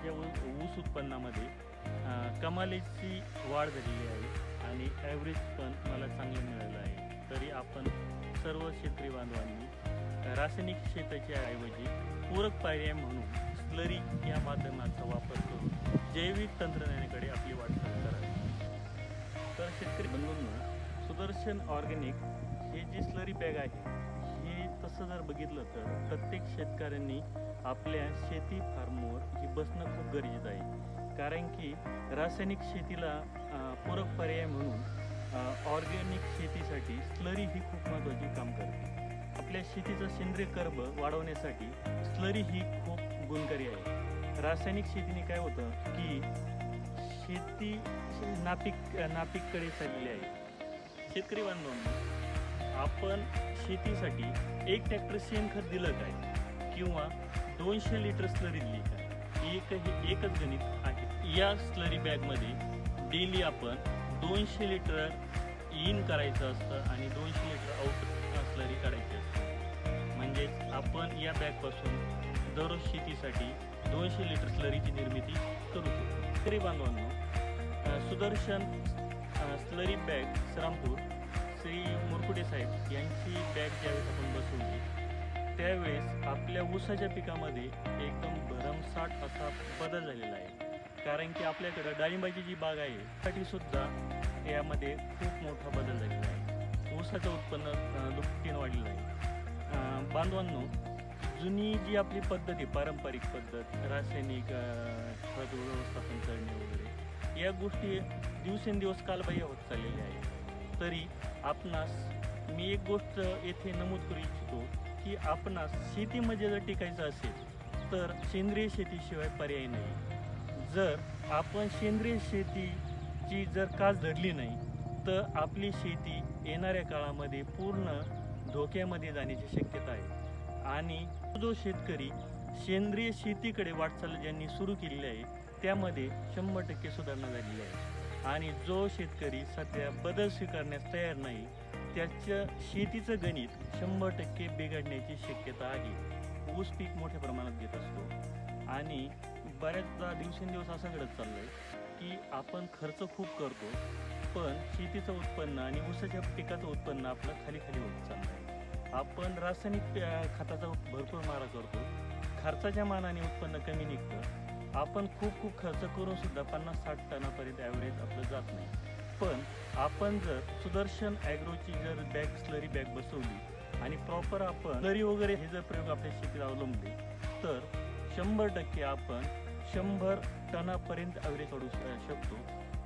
वर्षाच्या ऊस उत्पन्नामध्ये कमालीची वाढ झालेली आहे आणि ॲव्हरेज पण मला चांगलं मिळालं आहे। तरी आपण सर्व शेतकरी बांधवांनी रासायनिक शेतीच्या ऐवजी पूरक पर्याय म्हणून स्लरी या माध्यमाचा वापर करून जैविक तंत्रज्ञानाकडे आपली वाटचाल करावी। तर शेतकरी बंधूंनो, सुदर्शन ऑर्गॅनिक हे जी स्लरी बॅग आहे हे तसं जर बघितलं तर प्रत्येक शेतकऱ्यांनी आपल्या शेती फार्मवर ही बसणं खूप गरजेचं आहे। कारण की रासायनिक शेतीला पूरक पर्याय म्हणून ऑर्गॅनिक शेतीसाठी स्लरी ही खूप महत्त्वाची काम करते। आपल्या शेतीचा सेंद्रिय कर्ब वाढवण्यासाठी स्लरी ही खूप गुणकारी आहे। रासायनिक शेतीने काय होतं की शेती नापीककडे चाललेली आहे। शेतकरी बांधवांनो, आपण शेतीसाठी 1 ट्रॅक्टर शेणखत दिलं काय किंवा 200 लिटर स्लरी दिली काय, एकच गणित आहे। या स्लरी बॅगमध्ये डेली आपण 200 लिटर इन करायचं असतं आणि 200 लिटर आउट स्लरी काढायची असते। म्हणजेच आपण या बॅगपासून दररोज शेतीसाठी 200 लिटर स्लरीची निर्मिती करू शकतो। शेतकरी बांधवांनो, सुदर्शन स्लरी बॅग श्रामपूर श्री मुरकुटे साहेब यांची बॅग ज्यावेळेस आपण बसवली त्यावेळेस आपल्या ऊसाच्या पिकामध्ये एकदम भरमसाठ असा बदल झालेला आहे। कारण की आपल्याकडं डाळिंबाची जी बाग आहे त्यासाठी सुद्धा यामध्ये खूप मोठा बदल झालेला आहे। ऊसाचं उत्पन्न दुपटीने वाढलेलं आहे। बांधवांनो, जुनी जी आपली पद्धत आहे, पारंपरिक पद्धत, रासायनिक खत व्यवस्थापन करणे वगैरे, या गोष्टी दिवसेंदिवस कालबाह्य होत चाललेल्या आहे। तरी आपणास मी एक गोष्ट येथे नमूद करू इच्छितो की आपणास शेतीमध्ये जर टिकायचं असेल तर सेंद्रिय शेतीशिवाय पर्याय नाही। जर आपण सेंद्रिय शेतीची जर कास धरली नाही तर आपली शेती येणाऱ्या काळामध्ये पूर्ण धोक्यामध्ये जाण्याची शक्यता आहे। आणि जो शेतकरी सेंद्रिय शेतीकडे वाटचाल ज्यांनी सुरू केलेली आहे त्यामध्ये 100% सुधारणा झालेली आहे। आणि जो शेतकरी सध्या बदल स्वीकारण्यास तयार नाही त्याच्या शेतीचं गणित 100% बिघडण्याची शक्यता आहे। ऊस पीक मोठ्या प्रमाणात घेत असतो आणि बऱ्याचदा दिवसेंदिवस असं घडत चाललंय की आपण खर्च खूप करतो पण शेतीचं उत्पन्न आणि ऊसाच्या पिकाचं उत्पन्न आपलं खाली होत चाललं आहे। आपण रासायनिक खताचा भरपूर मारा करतो, खर्चाच्या मानाने उत्पन्न कमी निघतं। आपण खूप खर्च करून सुद्धा 50-60 टनापर्यंत ॲव्हरेज आपलं जात नाही। पण आपण जर सुदर्शन ॲग्रोची जर बॅग स्लरी बॅग बसवली आणि प्रॉपर आपण स्लरी वगैरे हे जर प्रयोग आपल्या शेतीत अवलंबले तर 100% आपण 100 टनापर्यंत ॲव्हरेज काढू शकतो,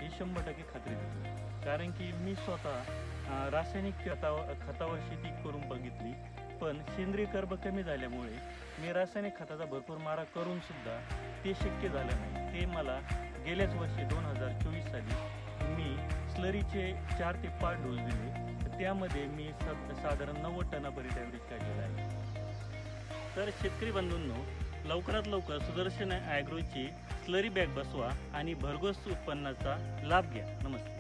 ही 100% खात्री देतो। कारण की मी स्वतः रासायनिक खतावर शेती करून बघितली पण सेंद्रिय कर्ब कमी झाल्यामुळे मी रासायनिक खताचा भरपूर मारा करून सुद्धा ते शक्य झालं नाही। ते मला गेल्याच वर्षी 2024 साली मी स्लरीचे 4 ते 5 डोस दिले, त्यामध्ये मी साधारण 90 टनापर्यंत ॲव्हरेज काढलेला आहे। तर शेतकरी बंधूंनो, लवकरात लवकर सुदर्शन ॲग्रोची स्लरी बॅग बसवा आणि भरघोस उत्पन्नाचा लाभ घ्या। नमस्ते।